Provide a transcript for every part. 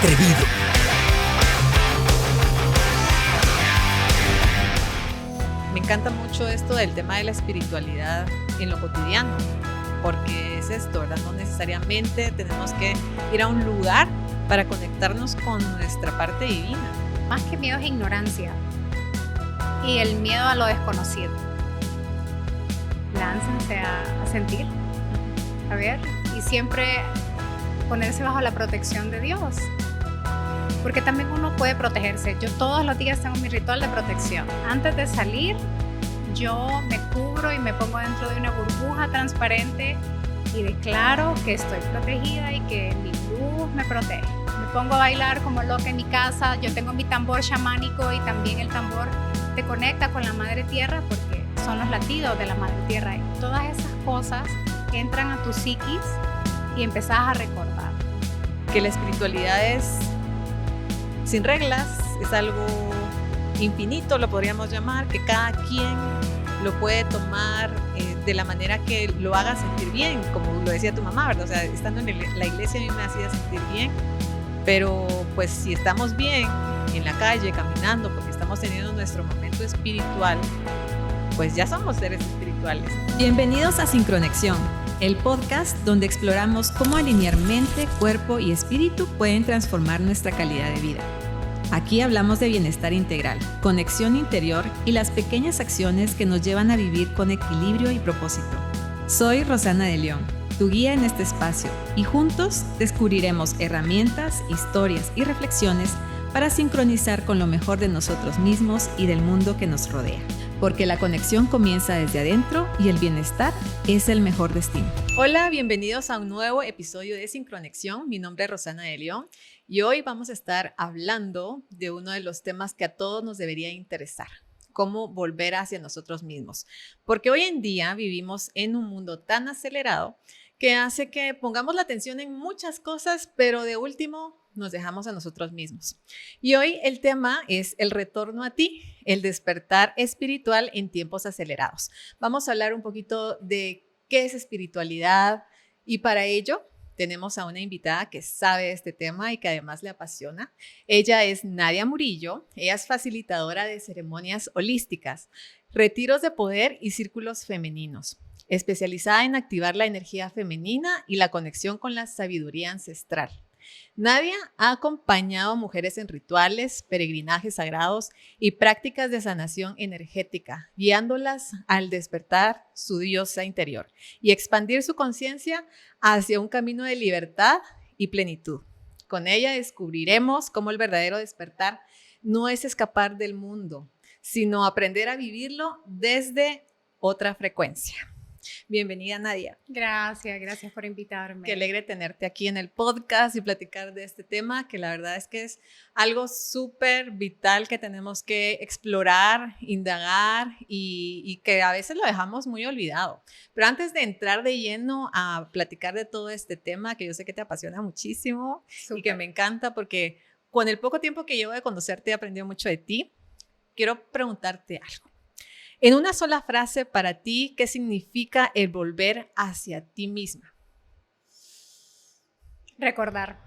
atrevido. Me encanta mucho esto del tema de la espiritualidad en lo cotidiano, porque es esto, ¿verdad? No necesariamente tenemos que ir a un lugar para conectarnos con nuestra parte divina. Más que miedo es ignorancia y el miedo a lo desconocido. Láncense a sentir, a ver, y siempre ponerse bajo la protección de Dios. Porque también uno puede protegerse. Yo todos los días tengo mi ritual de protección. Antes de salir, yo me cubro y me pongo dentro de una burbuja transparente y declaro que estoy protegida y que mi luz me protege. Me pongo a bailar como loca en mi casa. Yo tengo mi tambor chamánico y también el tambor te conecta con la Madre Tierra porque son los latidos de la Madre Tierra. Y todas esas cosas entran a tu psiquis y empezás a recordar. Que la espiritualidad es sin reglas, es algo infinito, lo podríamos llamar, que cada quien lo puede tomar de la manera que lo haga sentir bien, como lo decía tu mamá, ¿verdad? O sea, estando en la iglesia a mí me hacía sentir bien, pero pues si estamos bien en la calle, caminando, porque estamos teniendo nuestro momento espiritual, pues ya somos seres espirituales. Bienvenidos a Sincronexión, el podcast donde exploramos cómo alinear mente, cuerpo y espíritu pueden transformar nuestra calidad de vida. Aquí hablamos de bienestar integral, conexión interior y las pequeñas acciones que nos llevan a vivir con equilibrio y propósito. Soy Rosana de León, tu guía en este espacio, y juntos descubriremos herramientas, historias y reflexiones para sincronizar con lo mejor de nosotros mismos y del mundo que nos rodea. Porque la conexión comienza desde adentro y el bienestar es el mejor destino. Hola, bienvenidos a un nuevo episodio de Sincronexión. Mi nombre es Rosana de León y hoy vamos a estar hablando de uno de los temas que a todos nos debería interesar: cómo volver hacia nosotros mismos. Porque hoy en día vivimos en un mundo tan acelerado que hace que pongamos la atención en muchas cosas, pero de último nos dejamos a nosotros mismos. Y hoy el tema es el retorno a ti, el despertar espiritual en tiempos acelerados. Vamos a hablar un poquito de qué es espiritualidad y para ello tenemos a una invitada que sabe de este tema y que además le apasiona. Ella es Nadia Murillo. Ella es facilitadora de ceremonias holísticas, retiros de poder y círculos femeninos, especializada en activar la energía femenina y la conexión con la sabiduría ancestral. Nadia ha acompañado a mujeres en rituales, peregrinajes sagrados y prácticas de sanación energética, guiándolas al despertar su diosa interior y expandir su conciencia hacia un camino de libertad y plenitud. Con ella descubriremos cómo el verdadero despertar no es escapar del mundo, sino aprender a vivirlo desde otra frecuencia. Bienvenida, Nadia. Gracias por invitarme. Qué alegre tenerte aquí en el podcast y platicar de este tema, que la verdad es que es algo súper vital que tenemos que explorar, indagar y que a veces lo dejamos muy olvidado. Pero antes de entrar de lleno a platicar de todo este tema, que yo sé que te apasiona muchísimo y que me encanta, porque con el poco tiempo que llevo de conocerte he aprendido mucho de ti, quiero preguntarte algo. En una sola frase, para ti, ¿qué significa el volver hacia ti misma? Recordar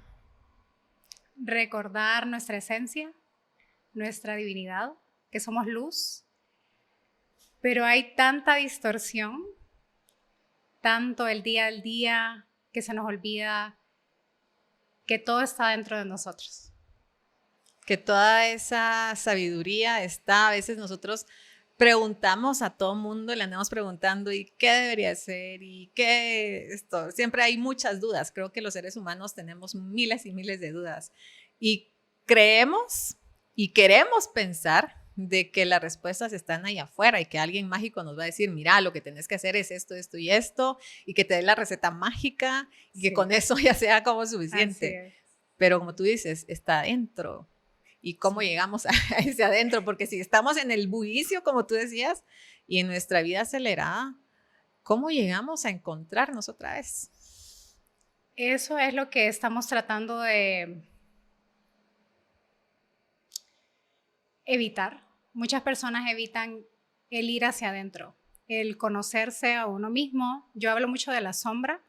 nuestra esencia, nuestra divinidad, que somos luz, pero hay tanta distorsión, tanto el día al día, que se nos olvida que todo está dentro de nosotros. Que toda esa sabiduría está, a veces nosotros preguntamos a todo mundo, le andamos preguntando ¿y qué debería ser? ¿Y qué esto? Siempre hay muchas dudas. Creo que los seres humanos tenemos miles y miles de dudas. Y creemos y queremos pensar de que las respuestas están ahí afuera y que alguien mágico nos va a decir, mira, lo que tenés que hacer es esto, esto y esto, y que te dé la receta mágica y que con eso ya sea como suficiente. Pero como tú dices, está adentro. ¿Y cómo llegamos a ese adentro? Porque si estamos en el bullicio, como tú decías, y en nuestra vida acelerada, ¿cómo llegamos a encontrarnos otra vez? Eso es lo que estamos tratando de evitar. Muchas personas evitan el ir hacia adentro, el conocerse a uno mismo. Yo hablo mucho de la sombra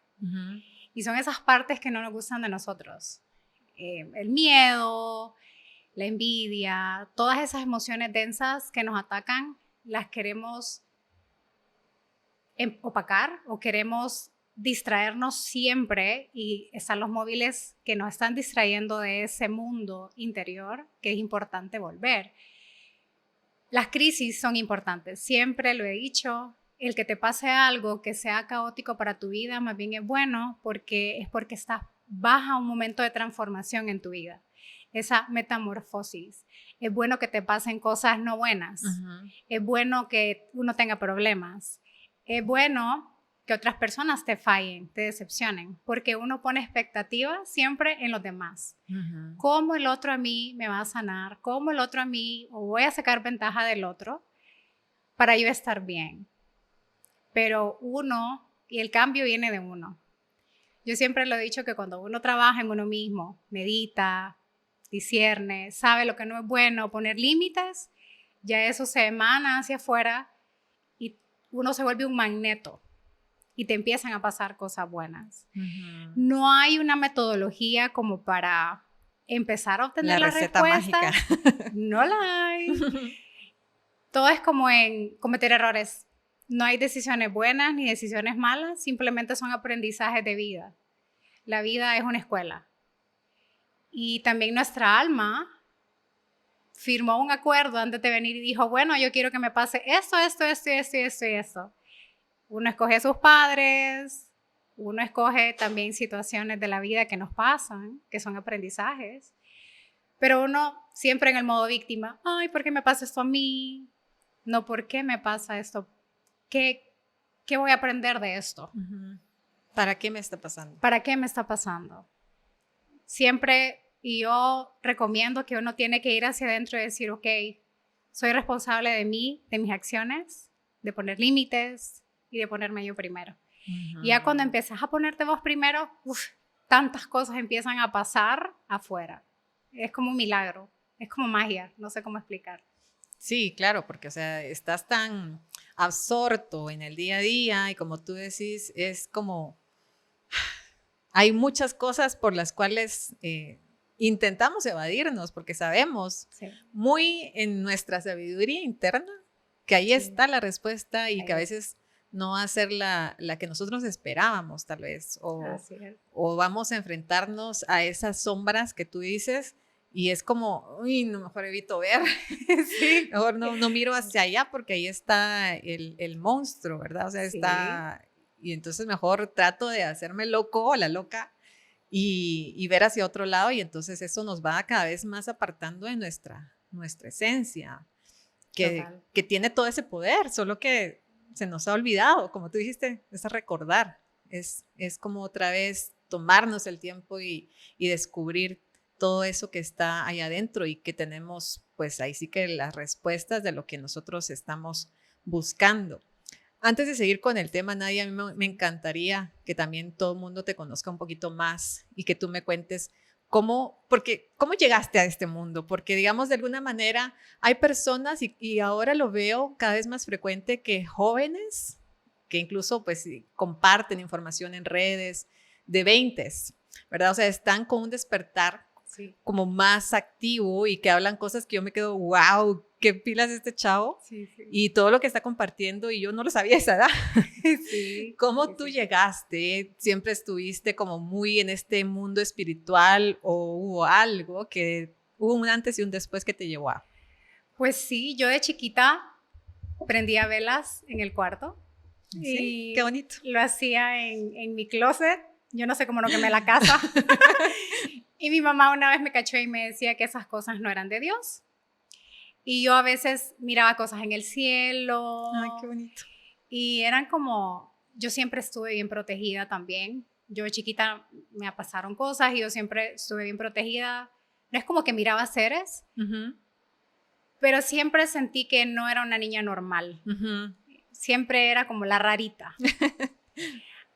y son esas partes que no nos gustan de nosotros. el miedo, la envidia, todas esas emociones densas que nos atacan, las queremos opacar o queremos distraernos siempre, y están los móviles que nos están distrayendo de ese mundo interior que es importante volver. Las crisis son importantes, siempre lo he dicho. El que te pase algo que sea caótico para tu vida más bien es bueno, porque vas a un momento de transformación en tu vida, esa metamorfosis. Es bueno que te pasen cosas no buenas, es bueno que uno tenga problemas, es bueno que otras personas te fallen, te decepcionen, porque uno pone expectativas siempre en los demás. ¿Cómo el otro a mí me va a sanar? ¿Cómo el otro a mí? ¿O voy a sacar ventaja del otro para yo estar bien? Pero y el cambio viene de uno. Yo siempre lo he dicho que cuando uno trabaja en uno mismo, medita, discierne, sabe lo que no es bueno, poner límites, ya eso se emana hacia afuera y uno se vuelve un magneto y te empiezan a pasar cosas buenas. No hay una metodología como para empezar a obtener la respuesta. Mágica. No la hay. Todo es como en cometer errores. No hay decisiones buenas ni decisiones malas, simplemente son aprendizajes de vida. La vida es una escuela. Y también nuestra alma firmó un acuerdo antes de venir y dijo, bueno, yo quiero que me pase esto. Uno escoge a sus padres, uno escoge también situaciones de la vida que nos pasan, que son aprendizajes, pero uno siempre en el modo víctima, ay, ¿por qué me pasa esto a mí? No, ¿por qué me pasa esto? ¿Qué voy a aprender de esto? ¿Para qué me está pasando? ¿Para qué me está pasando? Siempre, y yo recomiendo que uno tiene que ir hacia adentro y decir, ok, soy responsable de mí, de mis acciones, de poner límites y de ponerme yo primero. Y ya cuando empiezas a ponerte vos primero, tantas cosas empiezan a pasar afuera. Es como un milagro, es como magia, no sé cómo explicar. Sí, claro, porque o sea, estás tan absorto en el día a día y como tú decís, es como, hay muchas cosas por las cuales intentamos evadirnos porque sabemos muy en nuestra sabiduría interna que ahí está la respuesta y que a veces no va a ser la que nosotros esperábamos tal vez, o vamos a enfrentarnos a esas sombras que tú dices y es como, uy, no, mejor evito ver, mejor no miro hacia allá porque ahí está el monstruo, ¿verdad? O sea, está, y entonces mejor trato de hacerme loco o la loca y ver hacia otro lado y entonces eso nos va cada vez más apartando de nuestra esencia, que tiene todo ese poder, solo que se nos ha olvidado, como tú dijiste, es a recordar, es como otra vez tomarnos el tiempo y descubrir todo eso que está ahí adentro y que tenemos, pues ahí sí que las respuestas de lo que nosotros estamos buscando. Antes de seguir con el tema, Nadia, a mí me encantaría que también todo el mundo te conozca un poquito más y que tú me cuentes ¿cómo llegaste a este mundo? Porque, digamos, de alguna manera hay personas, y ahora lo veo cada vez más frecuente, que jóvenes, que incluso pues comparten información en redes, de 20s, ¿verdad? O sea, están con un despertar como más activo y que hablan cosas que yo me quedo, wow, qué pilas este chavo y todo lo que está compartiendo y yo no lo sabía a esa edad. ¿Cómo tú llegaste? ¿Siempre estuviste como muy en este mundo espiritual o hubo algo que hubo un antes y un después que te llevó a? Pues sí, yo de chiquita prendía velas en el cuarto. Sí, qué bonito. Lo hacía en mi closet. Yo no sé cómo no quemé la casa. Y mi mamá una vez me cachó y me decía que esas cosas no eran de Dios. Y yo a veces miraba cosas en el cielo. Ay, qué bonito. Y eran como, yo siempre estuve bien protegida también. Yo de chiquita me pasaron cosas y yo siempre estuve bien protegida. No es como que miraba seres, pero siempre sentí que no era una niña normal. Siempre era como la rarita.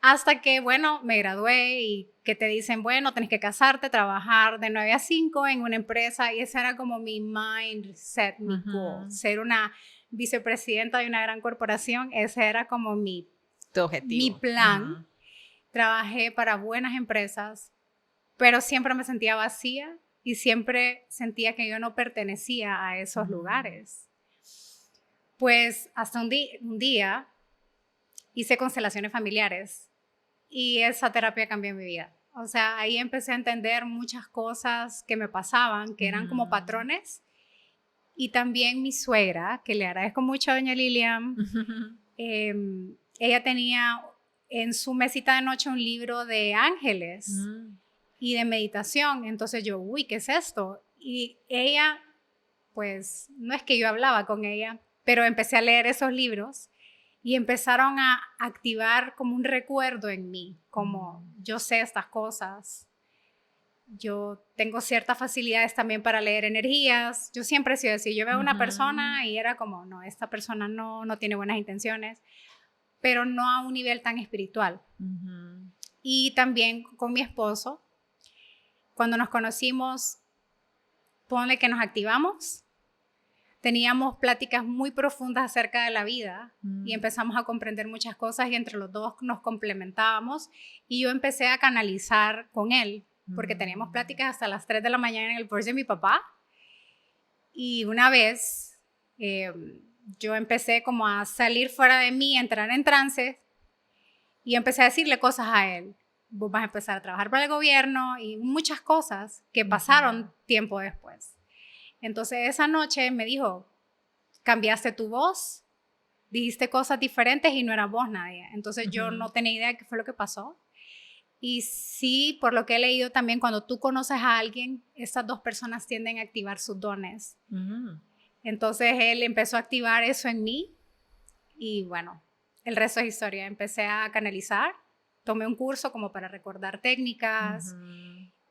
Hasta que, bueno, me gradué y que te dicen, bueno, tenés que casarte, trabajar de 9 a 5 en una empresa. Y ese era como mi mindset, mi goal. Ser una vicepresidenta de una gran corporación, ese era como tu objetivo. Mi plan. Trabajé para buenas empresas, pero siempre me sentía vacía y siempre sentía que yo no pertenecía a esos lugares. Pues hasta un día hice constelaciones familiares y esa terapia cambió mi vida. O sea, ahí empecé a entender muchas cosas que me pasaban, que eran como patrones. Y también mi suegra, que le agradezco mucho a doña Lilian, ella tenía en su mesita de noche un libro de ángeles y de meditación. Entonces yo, uy, ¿qué es esto? Y ella, pues, no es que yo hablaba con ella, pero empecé a leer esos libros y empezaron a activar como un recuerdo en mí, como yo sé estas cosas. Yo tengo ciertas facilidades también para leer energías. Yo siempre he sido así. Yo veo a una persona y era como, no, esta persona no tiene buenas intenciones, pero no a un nivel tan espiritual. Y también con mi esposo, cuando nos conocimos, ponle que nos activamos, teníamos pláticas muy profundas acerca de la vida y empezamos a comprender muchas cosas y entre los dos nos complementábamos y yo empecé a canalizar con él porque teníamos pláticas hasta las 3 de la mañana en el porche de mi papá y una vez yo empecé como a salir fuera de mí, a entrar en trance y empecé a decirle cosas a él. Vos vas a empezar a trabajar para el gobierno y muchas cosas que pasaron tiempo después. Entonces esa noche me dijo, cambiaste tu voz, dijiste cosas diferentes y no era vos nadie. Entonces yo no tenía idea de qué fue lo que pasó. Y sí, por lo que he leído también, cuando tú conoces a alguien, estas dos personas tienden a activar sus dones. Entonces él empezó a activar eso en mí y bueno, el resto es historia. Empecé a canalizar, tomé un curso como para recordar técnicas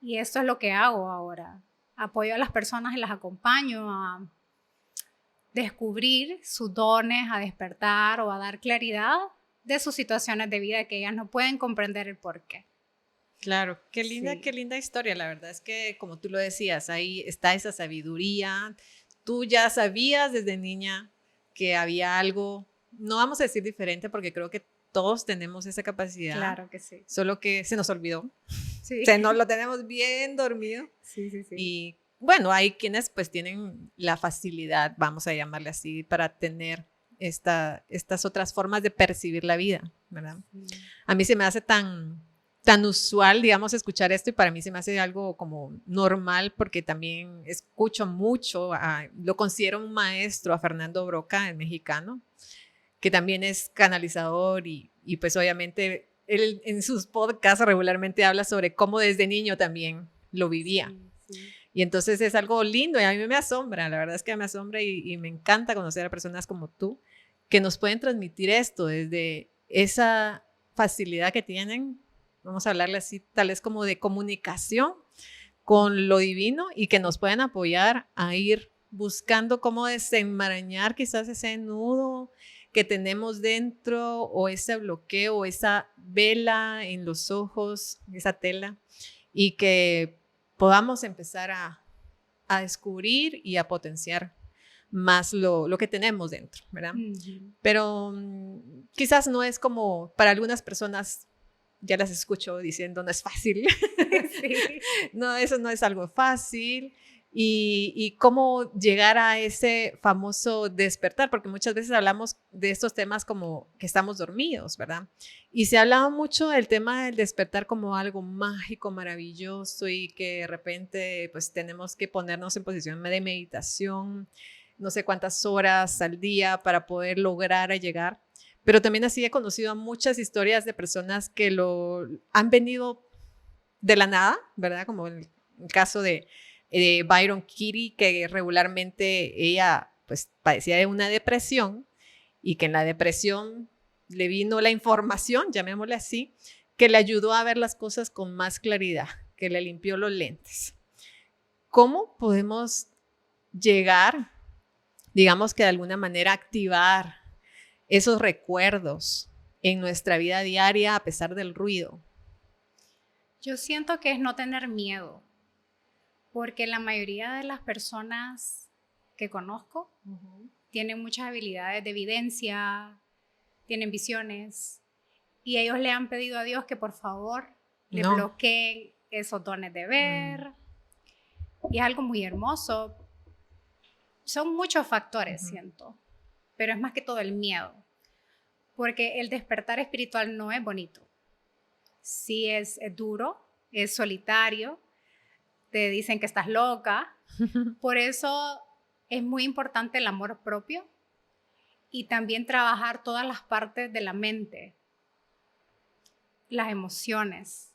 y esto es lo que hago ahora. Apoyo a las personas y las acompaño a descubrir sus dones, a despertar o a dar claridad de sus situaciones de vida que ellas no pueden comprender el porqué. Claro, qué linda historia. La verdad es que, como tú lo decías, ahí está esa sabiduría. Tú ya sabías desde niña que había algo, no vamos a decir diferente porque creo que todos tenemos esa capacidad. Claro que sí. Solo que se nos olvidó. Sí. Nos lo tenemos bien dormido. Sí. Y bueno, hay quienes pues tienen la facilidad, vamos a llamarle así, para tener estas otras formas de percibir la vida, ¿verdad? Sí. A mí se me hace tan usual, digamos, escuchar esto y para mí se me hace algo como normal porque también escucho mucho, lo considero un maestro, a Fernando Broca, el mexicano, que también es canalizador y pues obviamente él en sus podcasts regularmente habla sobre cómo desde niño también lo vivía. Sí. Y entonces es algo lindo y a mí me asombra, la verdad es que me asombra y me encanta conocer a personas como tú que nos pueden transmitir esto desde esa facilidad que tienen, vamos a hablarle así, tal vez como de comunicación con lo divino y que nos pueden apoyar a ir buscando cómo desenmarañar quizás ese nudo que tenemos dentro o ese bloqueo o esa vela en los ojos, esa tela, y que podamos empezar a descubrir y a potenciar más lo que tenemos dentro, ¿verdad? Pero quizás no es como para algunas personas, ya las escucho diciendo, no es fácil. Sí. No, eso no es algo fácil. Y cómo llegar a ese famoso despertar, porque muchas veces hablamos de estos temas como que estamos dormidos, ¿verdad? Y se hablaba mucho del tema del despertar como algo mágico, maravilloso y que de repente pues tenemos que ponernos en posición de meditación, no sé cuántas horas al día para poder lograr llegar. Pero también así he conocido a muchas historias de personas que lo han venido de la nada, ¿verdad? Como el caso de Byron Katie, que regularmente ella pues padecía de una depresión y que en la depresión le vino la información, llamémosle así, que le ayudó a ver las cosas con más claridad, que le limpió los lentes. ¿Cómo podemos llegar, digamos que de alguna manera activar esos recuerdos en nuestra vida diaria a pesar del ruido? Yo siento que es no tener miedo. Porque la mayoría de las personas que conozco tienen muchas habilidades de evidencia, tienen visiones, y ellos le han pedido a Dios que por favor le bloqueen esos dones de ver. Y es algo muy hermoso. Son muchos factores, siento, pero es más que todo el miedo, porque el despertar espiritual no es bonito. Sí es duro, es solitario, te dicen que estás loca. Por eso es muy importante el amor propio y también trabajar todas las partes de la mente, las emociones.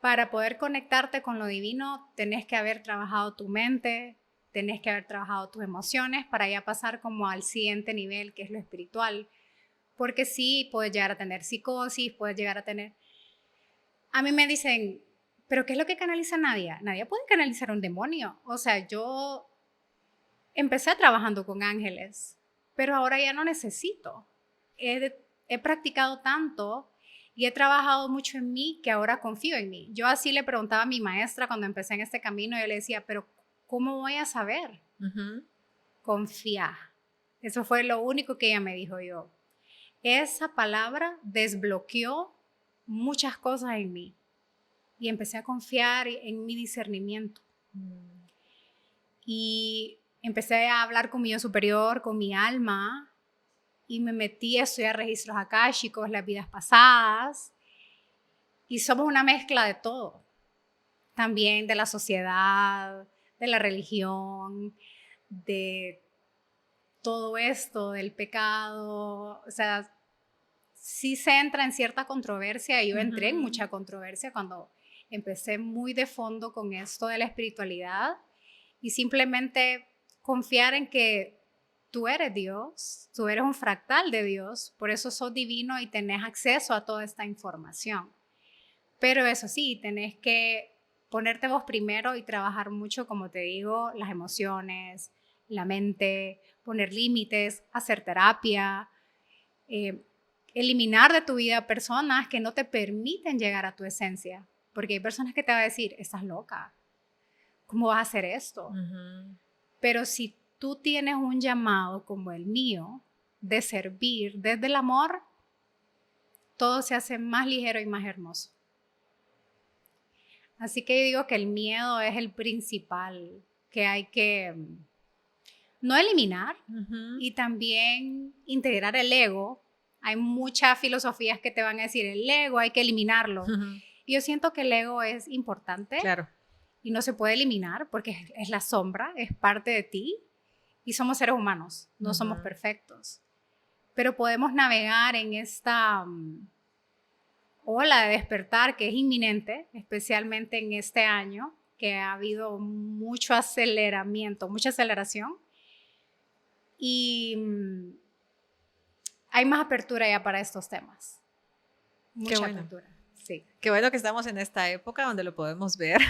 Para poder conectarte con lo divino, tenés que haber trabajado tu mente, tenés que haber trabajado tus emociones para ya pasar como al siguiente nivel, que es lo espiritual. Porque sí, puedes llegar a tener psicosis, puedes llegar a tener... A mí me dicen, ¿pero qué es lo que canaliza Nadia? Nadia puede canalizar un demonio. O sea, yo empecé trabajando con ángeles, pero ahora ya no necesito. He practicado tanto y he trabajado mucho en mí que ahora confío en mí. Yo así le preguntaba a mi maestra cuando empecé en este camino, yo le decía, pero ¿cómo voy a saber? Confía. Eso fue lo único que ella me dijo yo. Esa palabra desbloqueó muchas cosas en mí y empecé a confiar en mi discernimiento. Y empecé a hablar con mi yo superior, con mi alma, y me metí a estudiar registros akáshicos, las vidas pasadas, y somos una mezcla de todo, también de la sociedad, de la religión, de todo esto, del pecado. O sea, sí se entra en cierta controversia, y yo entré en mucha controversia cuando empecé muy de fondo con esto de la espiritualidad, y simplemente confiar en que tú eres Dios, tú eres un fractal de Dios, por eso sos divino y tenés acceso a toda esta información. Pero eso sí, tenés que ponerte vos primero y trabajar mucho, como te digo, las emociones, la mente, poner límites, hacer terapia, eliminar de tu vida personas que no te permiten llegar a tu esencia, porque hay personas que te van a decir, estás loca, ¿cómo vas a hacer esto? Pero si tú tienes un llamado como el mío de servir desde el amor, todo se hace más ligero y más hermoso. Así que yo digo que el miedo es el principal que hay que no eliminar y también integrar el ego. Hay muchas filosofías que te van a decir, el ego hay que eliminarlo. Y yo siento que el ego es importante. Claro. Y no se puede eliminar porque es la sombra, es parte de ti. Y somos seres humanos, no somos perfectos. Pero podemos navegar en esta ola de despertar que es inminente, especialmente en este año, que ha habido mucho aceleramiento, mucha aceleración. Y hay más apertura ya para estos temas. Mucha apertura. Sí. Qué bueno que estamos en esta época donde lo podemos ver,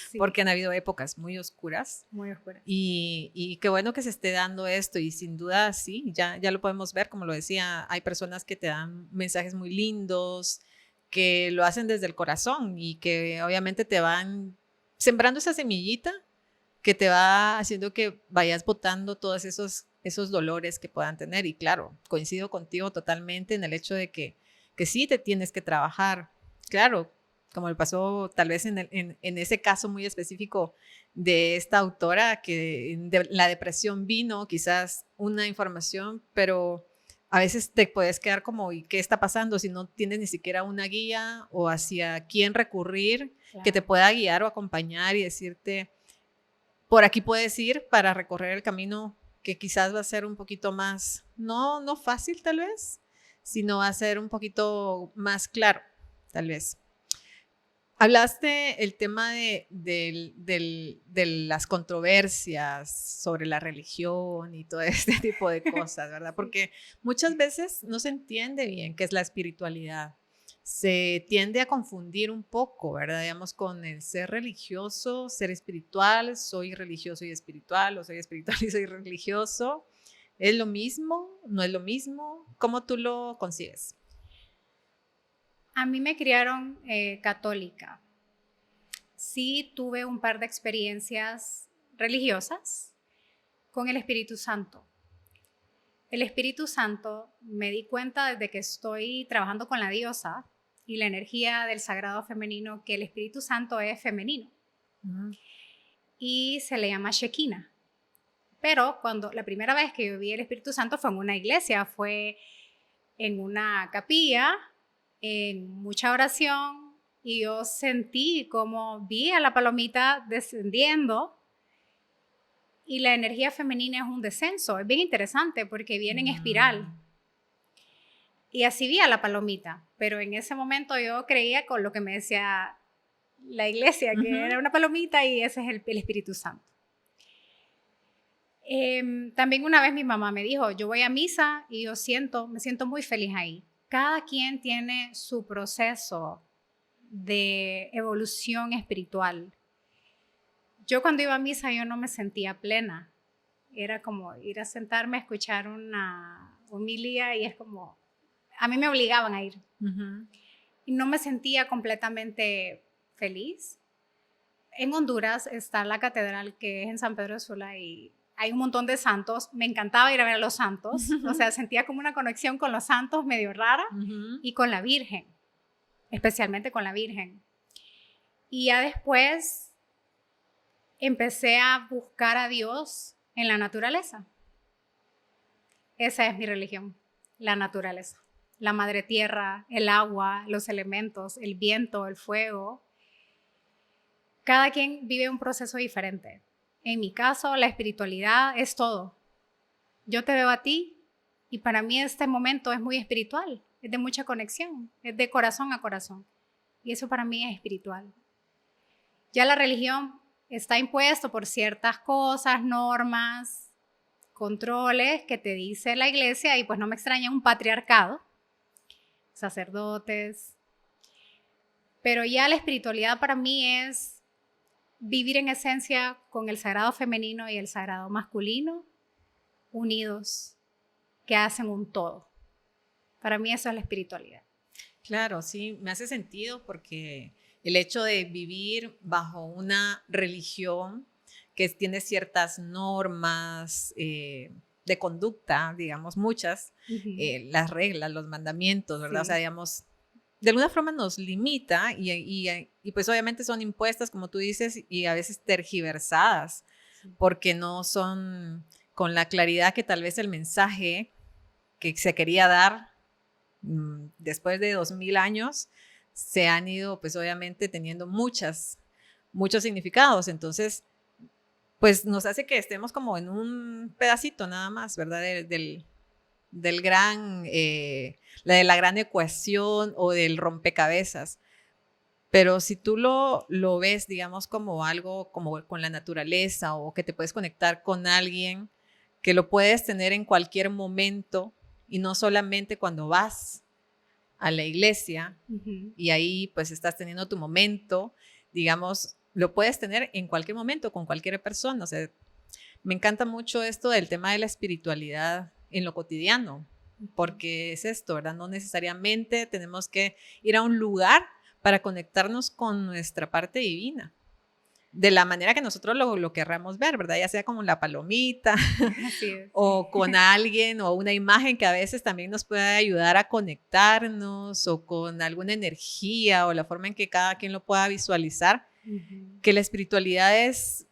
sí. Porque han habido épocas muy oscuras. Muy oscuras. Y qué bueno que se esté dando esto, y sin duda sí, ya lo podemos ver, como lo decía, hay personas que te dan mensajes muy lindos, que lo hacen desde el corazón y que obviamente te van sembrando esa semillita que te va haciendo que vayas botando todos esos dolores que puedan tener. Y claro, coincido contigo totalmente en el hecho de que sí te tienes que trabajar. Claro, como le pasó tal vez en ese caso muy específico de esta autora, que de la depresión vino quizás una información, pero a veces te puedes quedar como, ¿y qué está pasando? Si no tienes ni siquiera una guía o hacia quién recurrir, claro, que te pueda guiar o acompañar y decirte, por aquí puedes ir para recorrer el camino que quizás va a ser un poquito más, no fácil tal vez, sino va a ser un poquito más claro. Tal vez. Hablaste el tema de las controversias sobre la religión y todo este tipo de cosas, ¿verdad? Porque muchas veces no se entiende bien qué es la espiritualidad. Se tiende a confundir un poco, ¿verdad? Digamos, con el ser religioso, ser espiritual, soy religioso y espiritual, o soy espiritual y soy religioso. ¿Es lo mismo? ¿No es lo mismo? ¿Cómo tú lo concibes? A mí me criaron católica. Sí tuve un par de experiencias religiosas con el Espíritu Santo. El Espíritu Santo, me di cuenta desde que estoy trabajando con la diosa, y la energía del sagrado femenino, que el Espíritu Santo es femenino y se le llama Shekinah. Pero la primera vez que yo vi el Espíritu Santo fue en una iglesia, fue en una capilla, en mucha oración, y yo sentí como vi a la palomita descendiendo, y la energía femenina es un descenso. Es bien interesante porque viene en espiral. Y así vi a la palomita, pero en ese momento yo creía con lo que me decía la iglesia, que era una palomita y ese es el Espíritu Santo. También una vez mi mamá me dijo, yo voy a misa y me siento muy feliz ahí. Cada quien tiene su proceso de evolución espiritual. Yo cuando iba a misa yo no me sentía plena. Era como ir a sentarme a escuchar una homilía y es como, a mí me obligaban a ir. Y no me sentía completamente feliz. En Honduras está la catedral que es en San Pedro Sula y hay un montón de santos. Me encantaba ir a ver a los santos. O sea, sentía como una conexión con los santos medio rara y con la Virgen, especialmente con la Virgen. Y ya después empecé a buscar a Dios en la naturaleza. Esa es mi religión, la naturaleza. La madre tierra, el agua, los elementos, el viento, el fuego. Cada quien vive un proceso diferente. En mi caso, la espiritualidad es todo. Yo te veo a ti y para mí este momento es muy espiritual, es de mucha conexión, es de corazón a corazón. Y eso para mí es espiritual. Ya la religión está impuesto por ciertas cosas, normas, controles que te dice la iglesia y pues no me extraña un patriarcado, sacerdotes. Pero ya la espiritualidad para mí es vivir en esencia con el sagrado femenino y el sagrado masculino unidos, que hacen un todo. Para mí eso es la espiritualidad. Claro, sí, me hace sentido porque el hecho de vivir bajo una religión que tiene ciertas normas de conducta, digamos, muchas, las reglas, los mandamientos, ¿verdad? Sí. O sea, digamos, de alguna forma nos limita y pues obviamente son impuestas, como tú dices, y a veces tergiversadas, porque no son con la claridad que tal vez el mensaje que se quería dar después de 2000 años se han ido pues obviamente teniendo muchos significados. Entonces pues nos hace que estemos como en un pedacito nada más, ¿verdad? Del gran, de la gran ecuación o del rompecabezas. Pero si tú lo ves, digamos, como algo como con la naturaleza o que te puedes conectar con alguien, que lo puedes tener en cualquier momento y no solamente cuando vas a la iglesia y ahí pues estás teniendo tu momento, digamos, lo puedes tener en cualquier momento con cualquier persona. O sea, me encanta mucho esto del tema de la espiritualidad en lo cotidiano, porque es esto, ¿verdad? No necesariamente tenemos que ir a un lugar para conectarnos con nuestra parte divina, de la manera que nosotros lo querramos ver, ¿verdad? Ya sea como la palomita o con alguien o una imagen que a veces también nos puede ayudar a conectarnos o con alguna energía o la forma en que cada quien lo pueda visualizar, que la espiritualidad es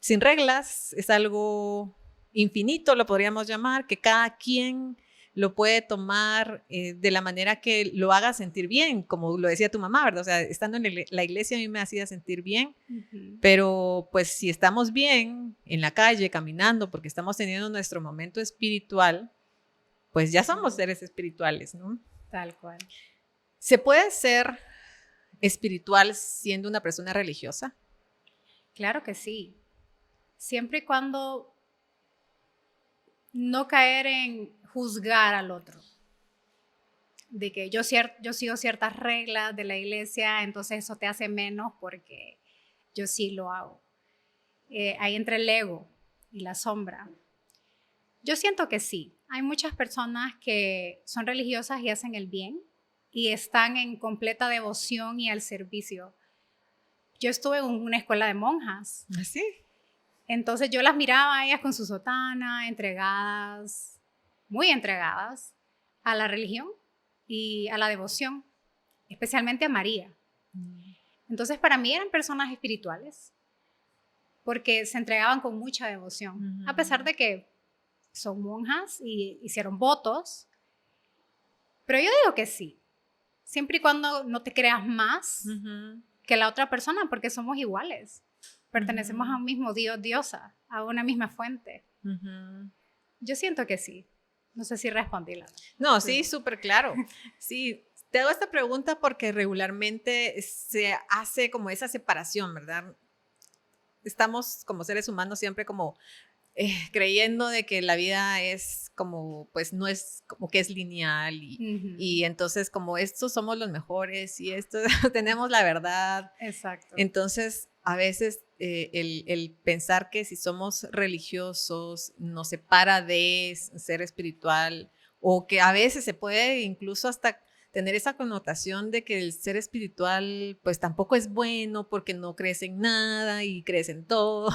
sin reglas, es algo infinito, lo podríamos llamar, que cada quien lo puede tomar de la manera que lo haga sentir bien, como lo decía tu mamá, ¿verdad? O sea, estando en la iglesia a mí me hacía sentir bien, pero pues si estamos bien en la calle, caminando, porque estamos teniendo nuestro momento espiritual, pues ya somos seres espirituales, ¿no? Tal cual. ¿Se puede ser espiritual siendo una persona religiosa? Claro que sí. Siempre y cuando no caer en juzgar al otro, de que yo sigo ciertas reglas de la iglesia, entonces eso te hace menos porque yo sí lo hago. Ahí entre el ego y la sombra. Yo siento que sí. Hay muchas personas que son religiosas y hacen el bien y están en completa devoción y al servicio. Yo estuve en una escuela de monjas. ¿Ah, sí? Entonces yo las miraba a ellas con su sotana, entregadas, muy entregadas a la religión y a la devoción. especialmente a María. Entonces para mí eran personas espirituales, porque se entregaban con mucha devoción, a pesar de que son monjas y hicieron votos. Pero yo digo que sí, siempre y cuando no te creas más que la otra persona, porque somos iguales. Pertenecemos a un mismo Dios, diosa, a una misma fuente. Yo siento que sí. No sé si respondí la. No, sí, súper claro. Sí, te hago esta pregunta porque regularmente se hace como esa separación, ¿verdad? Estamos como seres humanos siempre como creyendo de que la vida es como, pues no es como que es lineal y entonces como estos somos los mejores y esto tenemos la verdad. Exacto. Entonces, a veces el pensar que si somos religiosos nos separa de ser espiritual, o que a veces se puede incluso hasta tener esa connotación de que el ser espiritual pues tampoco es bueno porque no crees en nada y crees en todo,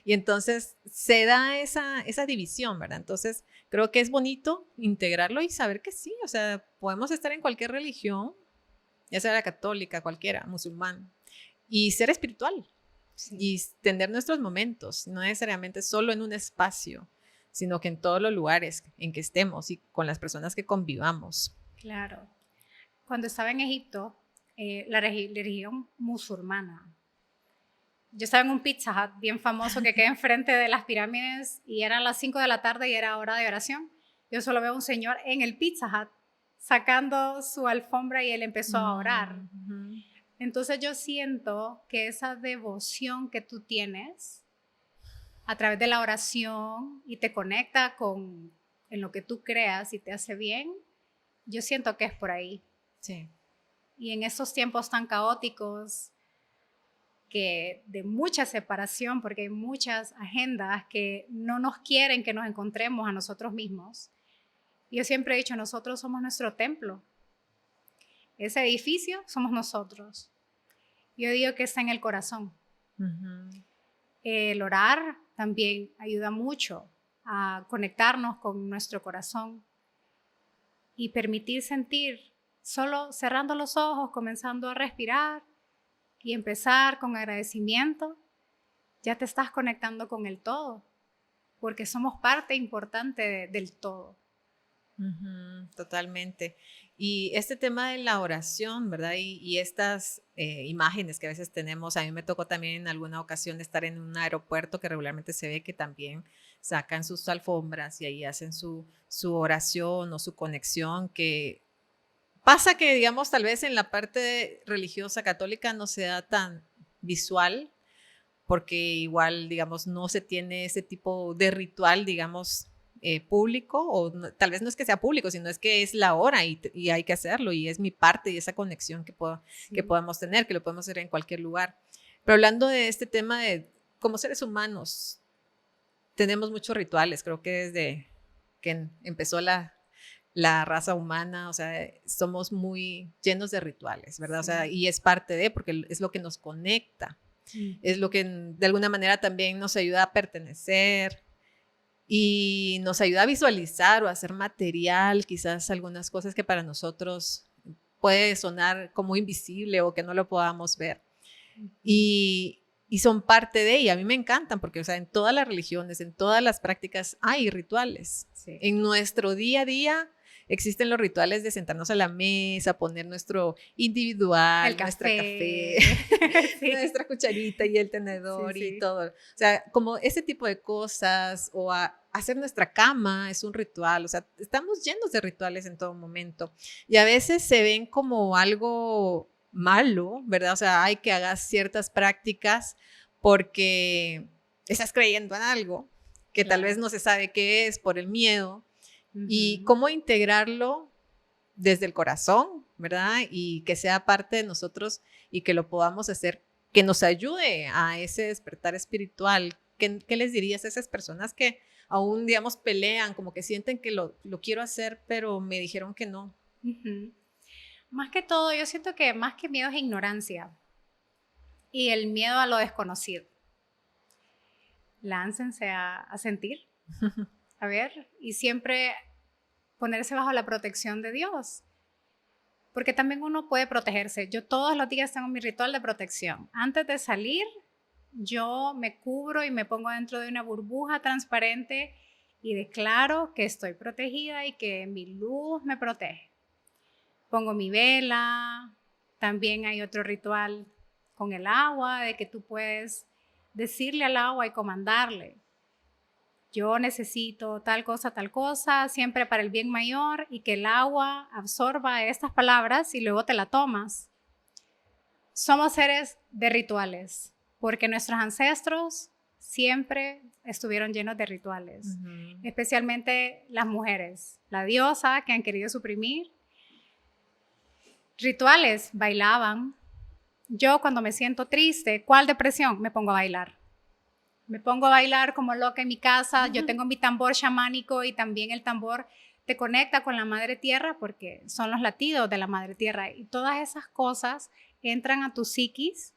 y entonces se da esa división, ¿verdad? Entonces creo que es bonito integrarlo y saber que sí, o sea, podemos estar en cualquier religión, ya sea la católica, cualquiera, musulmán, y ser espiritual. Sí. Y tener nuestros momentos, no necesariamente solo en un espacio, sino que en todos los lugares en que estemos y con las personas que convivamos. Claro. Cuando estaba en Egipto, la religión musulmana, yo estaba en un Pizza Hut bien famoso que queda enfrente de las pirámides y eran las 5 de la tarde y era hora de oración. Yo solo veo a un señor en el Pizza Hut sacando su alfombra y él empezó a orar. Entonces yo siento que esa devoción que tú tienes a través de la oración y te conecta en lo que tú creas y te hace bien, yo siento que es por ahí. Sí. Y en estos tiempos tan caóticos, que de mucha separación, porque hay muchas agendas que no nos quieren que nos encontremos a nosotros mismos, yo siempre he dicho, nosotros somos nuestro templo. Ese edificio somos nosotros. Yo digo que está en el corazón. El orar también ayuda mucho a conectarnos con nuestro corazón y permitir sentir, solo cerrando los ojos, comenzando a respirar y empezar con agradecimiento, ya te estás conectando con el todo, porque somos parte importante del todo. Totalmente. Y este tema de la oración, ¿verdad? Y estas imágenes que a veces tenemos, a mí me tocó también en alguna ocasión estar en un aeropuerto que regularmente se ve que también sacan sus alfombras y ahí hacen su oración o su conexión, que pasa que, digamos, tal vez en la parte religiosa católica no se da tan visual, porque igual, digamos, no se tiene ese tipo de ritual, digamos, público, o no, tal vez no es que sea público, sino es que es la hora y hay que hacerlo, y es mi parte y esa conexión que podamos tener, que lo podemos hacer en cualquier lugar. Pero hablando de este tema de como seres humanos, tenemos muchos rituales, creo que desde que empezó la raza humana, o sea, somos muy llenos de rituales, ¿verdad? Sí. O sea, y es parte de, porque es lo que nos conecta, es lo que de alguna manera también nos ayuda a pertenecer y nos ayuda a visualizar o a hacer material quizás algunas cosas que para nosotros puede sonar como invisible o que no lo podamos ver. Y son parte de ella. A mí me encantan porque, o sea, en todas las religiones, en todas las prácticas hay rituales. Sí. En nuestro día a día existen los rituales de sentarnos a la mesa, poner nuestro individual, nuestra café, sí. Nuestra cucharita y el tenedor, sí, sí. Y todo. O sea, como ese tipo de cosas, o hacer nuestra cama es un ritual. O sea, estamos llenos de rituales en todo momento. Y a veces se ven como algo malo, ¿verdad? O sea, hay que hagas ciertas prácticas porque estás creyendo en algo que tal vez no se sabe qué es por el miedo. Y cómo integrarlo desde el corazón, ¿verdad? Y que sea parte de nosotros y que lo podamos hacer, que nos ayude a ese despertar espiritual. ¿Qué les dirías a esas personas que aún, digamos, pelean, como que sienten que lo quiero hacer, pero me dijeron que no? Más que todo, yo siento que más que miedo es ignorancia y el miedo a lo desconocido. Láncense a sentir, a ver, y siempre ponerse bajo la protección de Dios. porque también uno puede protegerse. Yo todos los días tengo mi ritual de protección. Antes de salir, yo me cubro y me pongo dentro de una burbuja transparente y declaro que estoy protegida y que mi luz me protege. Pongo mi vela, también hay otro ritual con el agua, de que tú puedes decirle al agua y comandarle. Yo necesito tal cosa, siempre para el bien mayor, y que el agua absorba estas palabras y luego te la tomas. Somos seres de rituales, porque nuestros ancestros siempre estuvieron llenos de rituales, especialmente las mujeres, la diosa que han querido suprimir. Rituales, bailaban. Yo cuando me siento triste, ¿cuál depresión? Me pongo a bailar. Me pongo a bailar como loca en mi casa. Yo tengo mi tambor chamánico y también el tambor te conecta con la madre tierra porque son los latidos de la madre tierra. Y todas esas cosas entran a tu psiquis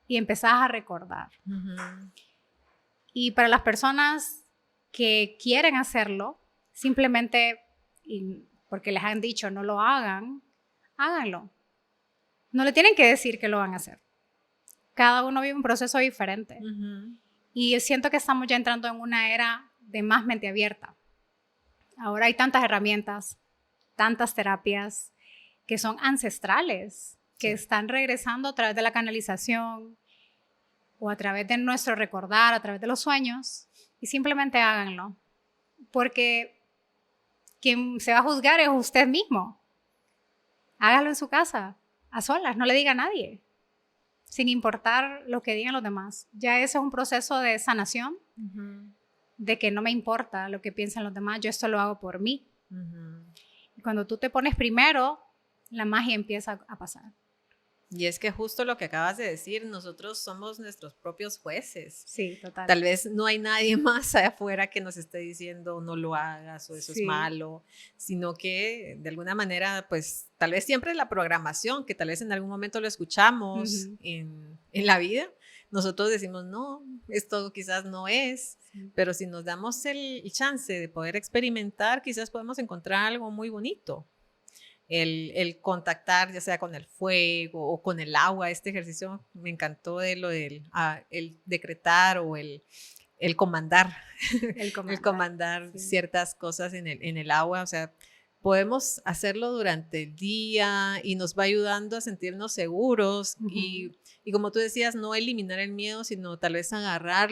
y empezás a recordar. Y para las personas que quieren hacerlo, simplemente, porque les han dicho no lo hagan, háganlo. No le tienen que decir que lo van a hacer. Cada uno vive un proceso diferente. Y siento que estamos ya entrando en una era de más mente abierta. Ahora hay tantas herramientas, tantas terapias que son ancestrales, que están regresando a través de la canalización o a través de nuestro recordar, a través de los sueños, y simplemente háganlo. Porque quien se va a juzgar es usted mismo. Hágalo en su casa, a solas, no le diga a nadie, sin importar lo que digan los demás. Ya ese es un proceso de sanación, de que no me importa lo que piensan los demás, yo esto lo hago por mí. Y cuando tú te pones primero, la magia empieza a pasar. Y es que justo lo que acabas de decir, nosotros somos nuestros propios jueces. Sí, total. Tal vez no hay nadie más allá afuera que nos esté diciendo no lo hagas o eso es malo, sino que de alguna manera, pues tal vez siempre la programación, que tal vez en algún momento lo escuchamos en la vida, nosotros decimos no, esto quizás no es, pero si nos damos el chance de poder experimentar, quizás podemos encontrar algo muy bonito. El contactar ya sea con el fuego o con el agua, este ejercicio me encantó de lo del el decretar o el comandar, el comandar ciertas cosas en el agua, o sea, podemos hacerlo durante el día y nos va ayudando a sentirnos seguros y como tú decías, no eliminar el miedo, sino tal vez agarrar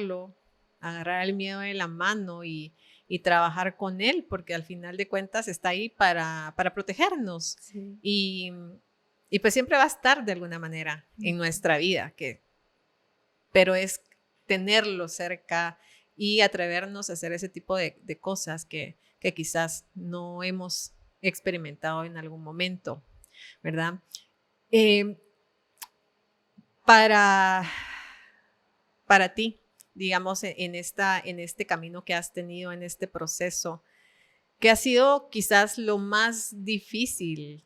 el miedo de la mano y trabajar con él, porque al final de cuentas está ahí para protegernos. Y pues siempre va a estar de alguna manera en nuestra vida, pero es tenerlo cerca y atrevernos a hacer ese tipo de cosas que quizás no hemos experimentado en algún momento, ¿verdad? Para ti, digamos, en este camino que has tenido, en este proceso, ¿qué ha sido quizás lo más difícil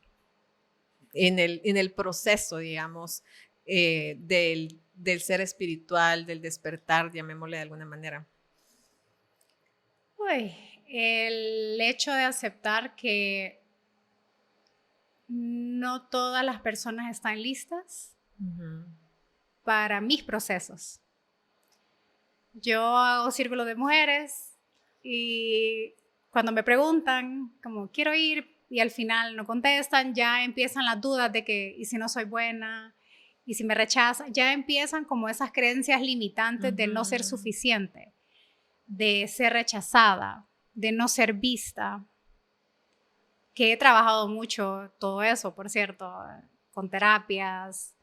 en el proceso, digamos, del ser espiritual, del despertar, llamémosle de alguna manera? El hecho de aceptar que no todas las personas están listas para mis procesos. Yo hago círculos de mujeres y cuando me preguntan, como quiero ir, y al final no contestan, ya empiezan las dudas de que, ¿y si no soy buena? ¿Y si me rechazan? Ya empiezan como esas creencias limitantes de no ser suficiente, de ser rechazada, de no ser vista, que he trabajado mucho todo eso, por cierto, con terapias,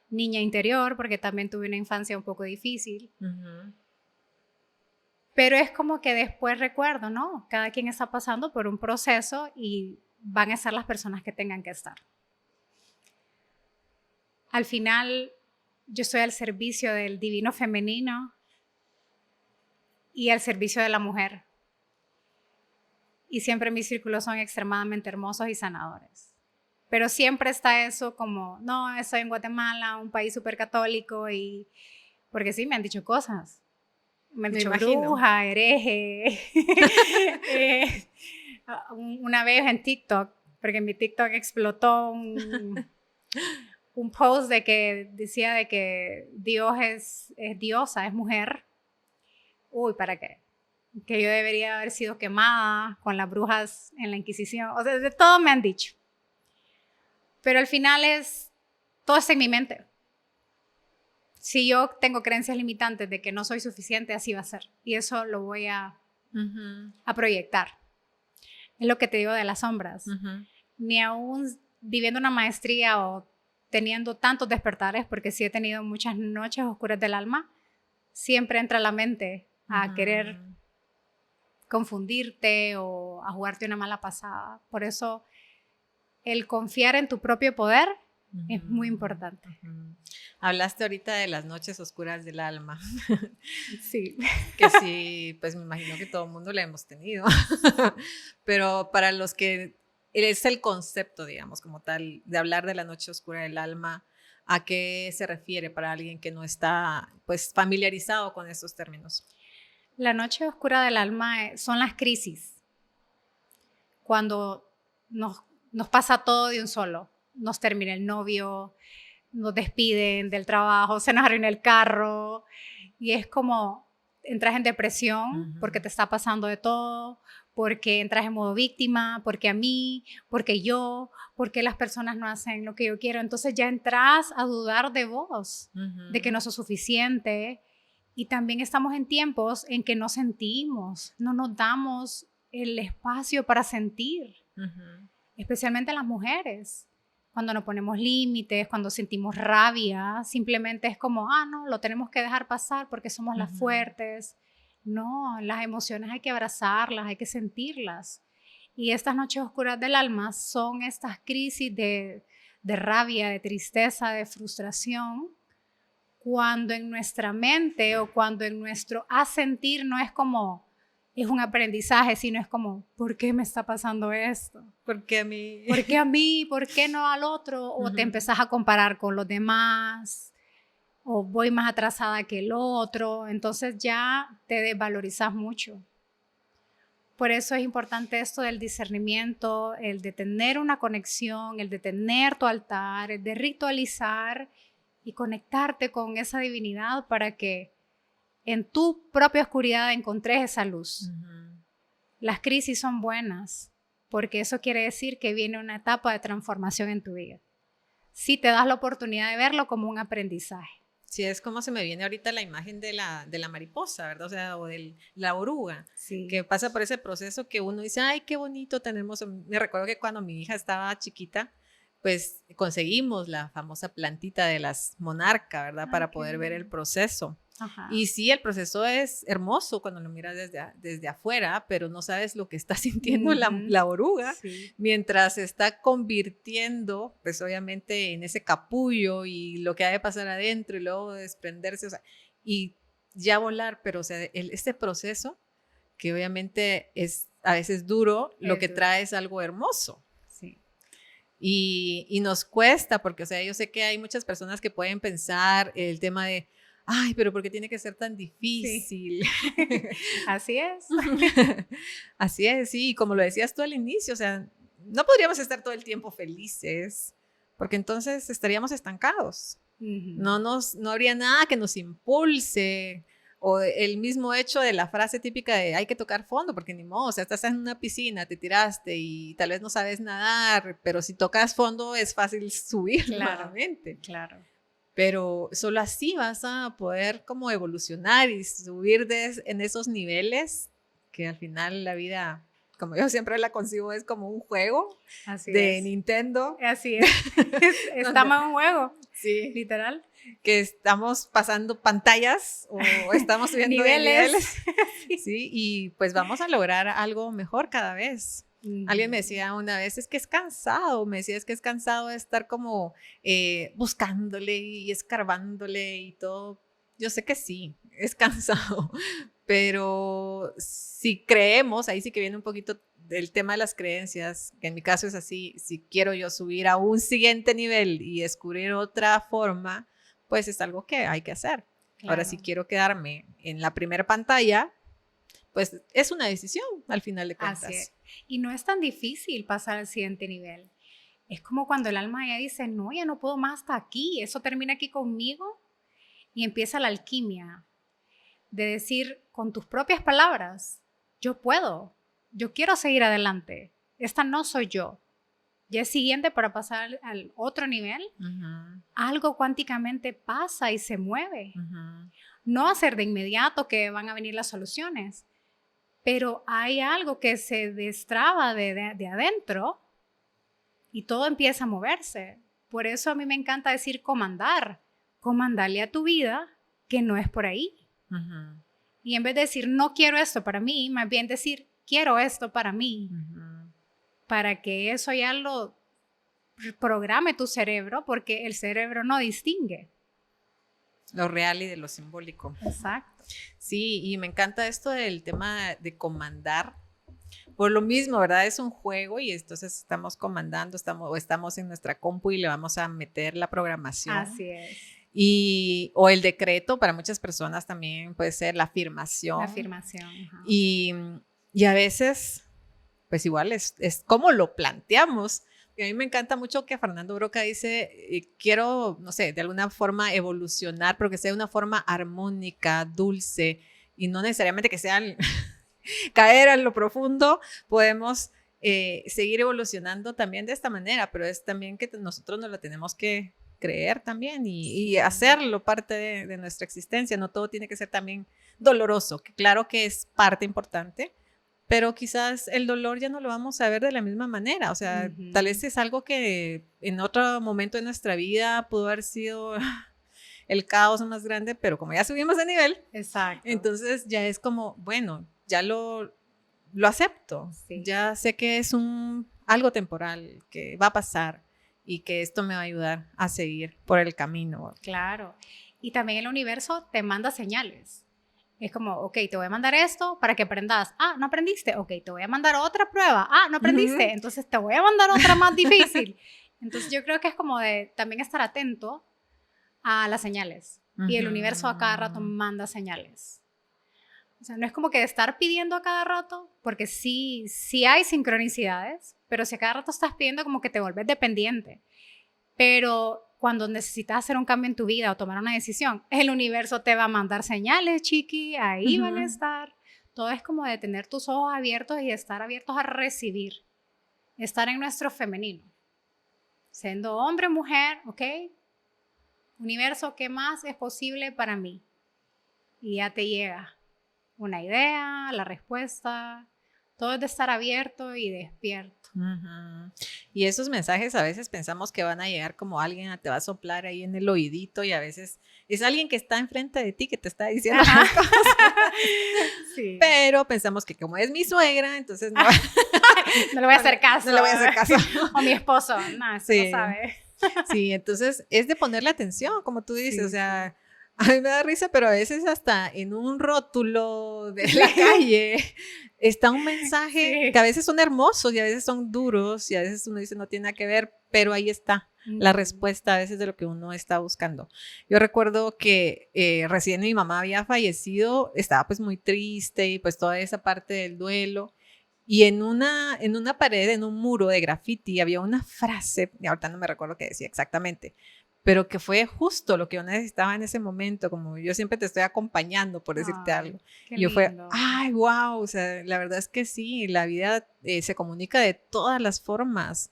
niña interior, porque también tuve una infancia un poco difícil. Pero es como que después recuerdo, ¿no? Cada quien está pasando por un proceso y van a ser las personas que tengan que estar. Al final, yo estoy al servicio del divino femenino y al servicio de la mujer. Y siempre mis círculos son extremadamente hermosos y sanadores. Pero siempre está eso como, no, estoy en Guatemala, un país súper católico, y porque sí, me han dicho cosas. Me han dicho bruja, hereje. Una vez en TikTok porque en mi TikTok explotó un post de que decía de que Dios es diosa, es mujer. Uy, ¿para qué? Que yo debería haber sido quemada con las brujas en la Inquisición. O sea, de todo me han dicho. Pero al final todo está en mi mente. Si yo tengo creencias limitantes de que no soy suficiente, así va a ser. Y eso lo voy a proyectar. Es lo que te digo de las sombras. Ni aún viviendo una maestría o teniendo tantos despertares, porque sí he tenido muchas noches oscuras del alma, siempre entra la mente a querer confundirte o a jugarte una mala pasada. Por eso el confiar en tu propio poder es muy importante. Hablaste ahorita de las noches oscuras del alma. Sí. Que sí, pues me imagino que todo el mundo la hemos tenido. Pero para los que es el concepto, digamos, como tal, de hablar de la noche oscura del alma, ¿a qué se refiere para alguien que no está, pues, familiarizado con estos términos? La noche oscura del alma son las crisis. Cuando nos pasa todo de un solo. Nos termina el novio, nos despiden del trabajo, se nos arruina el carro. Y es como entras en depresión porque te está pasando de todo, porque entras en modo víctima, porque a mí, porque yo, porque las personas no hacen lo que yo quiero. Entonces ya entras a dudar de vos, de que no sos suficiente. Y también estamos en tiempos en que no sentimos, no nos damos el espacio para sentir, especialmente las mujeres. Cuando nos ponemos límites, cuando sentimos rabia, simplemente es como, no, lo tenemos que dejar pasar porque somos las fuertes. No, las emociones hay que abrazarlas, hay que sentirlas. Y estas noches oscuras del alma son estas crisis de rabia, de tristeza, de frustración, cuando en nuestra mente o cuando en nuestro asentir no es como, es un aprendizaje, sino es como, ¿por qué me está pasando esto? ¿Por qué a mí? ¿Por qué a mí? ¿Por qué no al otro? O te empezás a comparar con los demás, o voy más atrasada que el otro, entonces ya te desvalorizas mucho. Por eso es importante esto del discernimiento, el de tener una conexión, el de tener tu altar, el de ritualizar y conectarte con esa divinidad para que en tu propia oscuridad encontres esa luz. Las crisis son buenas porque eso quiere decir que viene una etapa de transformación en tu vida. Si te das la oportunidad de verlo como un aprendizaje. Sí, es como se me viene ahorita la imagen de la mariposa, ¿verdad? O sea, o de la oruga, que pasa por ese proceso que uno dice, ay, qué bonito tenemos. Me recuerdo que cuando mi hija estaba chiquita, pues conseguimos la famosa plantita de las monarca, ¿verdad? Para poder ver el proceso. Y sí, el proceso es hermoso cuando lo miras desde afuera, pero no sabes lo que está sintiendo la oruga mientras se está convirtiendo, pues obviamente en ese capullo y lo que ha de pasar adentro y luego desprenderse, o sea, y ya volar, pero o sea, este proceso que obviamente es a veces duro, lo que trae es algo hermoso. Y nos cuesta, porque o sea, yo sé que hay muchas personas que pueden pensar el tema de ay, pero ¿por qué tiene que ser tan difícil? Así es. Así es, sí, y como lo decías tú al inicio, o sea, no podríamos estar todo el tiempo felices, porque entonces estaríamos estancados. No habría nada que nos impulse, o el mismo hecho de la frase típica de hay que tocar fondo, porque ni modo, o sea, estás en una piscina, te tiraste y tal vez no sabes nadar, pero si tocas fondo es fácil subir nuevamente. Claro. Pero solo así vas a poder como evolucionar y subir en esos niveles que al final la vida, como yo siempre la concibo, es como un juego de Nintendo. Así es. Estamos en un juego. Sí. Literal. Que estamos pasando pantallas o estamos subiendo niveles. Sí, y pues vamos a lograr algo mejor cada vez. Alguien me decía una vez, es que es cansado, de estar como buscándole y escarbándole y todo. Yo sé que sí, es cansado, pero si creemos, ahí sí que viene un poquito del tema de las creencias, que en mi caso es así, si quiero yo subir a un siguiente nivel y descubrir otra forma, pues es algo que hay que hacer. Claro. Ahora, si quiero quedarme en la primera pantalla, pues es una decisión al final de cuentas. Así es. Y no es tan difícil pasar al siguiente nivel. Es como cuando el alma ya dice, no, ya no puedo más hasta aquí, eso termina aquí conmigo, y empieza la alquimia de decir con tus propias palabras, yo puedo, yo quiero seguir adelante, esta no soy yo. Ya es siguiente para pasar al otro nivel, algo cuánticamente pasa y se mueve. No va a ser de inmediato que van a venir las soluciones, pero hay algo que se destraba de adentro y todo empieza a moverse. Por eso a mí me encanta decir comandarle a tu vida que no es por ahí. Y en vez de decir no quiero esto para mí, más bien decir quiero esto para mí. Para que eso ya lo programe tu cerebro, porque el cerebro no distingue lo real y de lo simbólico. Exacto. Sí, y me encanta esto del tema de comandar. Por lo mismo, ¿verdad? Es un juego y entonces estamos comandando, estamos en nuestra compu y le vamos a meter la programación. Así es. O el decreto, para muchas personas también puede ser la afirmación. La afirmación. Y a veces, pues igual es como lo planteamos. Y a mí me encanta mucho que Fernando Broca dice, quiero, no sé, de alguna forma evolucionar, pero que sea de una forma armónica, dulce, y no necesariamente que sea caer en lo profundo. Podemos seguir evolucionando también de esta manera, pero es también que nosotros nos lo tenemos que creer también y hacerlo parte de nuestra existencia. No todo tiene que ser también doloroso, que claro que es parte importante, pero quizás el dolor ya no lo vamos a ver de la misma manera. O sea, tal vez es algo que en otro momento de nuestra vida pudo haber sido el caos más grande, pero como ya subimos de nivel, exacto, entonces ya es como, bueno, ya lo acepto. Sí. Ya sé que es algo temporal, que va a pasar y que esto me va a ayudar a seguir por el camino. Claro. Y también el universo te manda señales. Es como, ok, te voy a mandar esto para que aprendas. Ah, ¿no aprendiste? Ok, te voy a mandar otra prueba. Ah, ¿no aprendiste? Entonces te voy a mandar otra más difícil. Entonces yo creo que es como de también estar atento a las señales. Y el universo a cada rato manda señales. O sea, no es como que de estar pidiendo a cada rato, porque sí hay sincronicidades, pero si a cada rato estás pidiendo, como que te vuelves dependiente. Pero cuando necesitas hacer un cambio en tu vida o tomar una decisión, el universo te va a mandar señales, chiqui, ahí van a estar. Todo es como de tener tus ojos abiertos y estar abiertos a recibir. Estar en nuestro femenino. Siendo hombre, mujer, ¿ok? Universo, ¿qué más es posible para mí? Y ya te llega una idea, la respuesta. Todo es de estar abierto y despierto. Y esos mensajes a veces pensamos que van a llegar como alguien te va a soplar ahí en el oídito, y a veces es alguien que está enfrente de ti que te está diciendo las cosas. Sí. Pero pensamos que como es mi suegra, entonces no le voy a hacer caso. No le voy a hacer caso. O mi esposo, no, eso sí. no sabe. Sí, entonces es de ponerle atención, como tú dices, sí, o sea, a mí me da risa, pero a veces hasta en un rótulo de la calle está un mensaje que a veces son hermosos y a veces son duros y a veces uno dice no tiene nada que ver, pero ahí está la respuesta a veces de lo que uno está buscando. Yo recuerdo que recién mi mamá había fallecido, estaba pues muy triste y pues toda esa parte del duelo. Y en una pared, en un muro de graffiti, había una frase, y ahorita no me recuerdo qué decía exactamente, pero que fue justo lo que yo necesitaba en ese momento, como yo siempre te estoy acompañando, por decirte algo. Y yo fue, ay, wow, o sea, la verdad es que sí, la vida se comunica de todas las formas.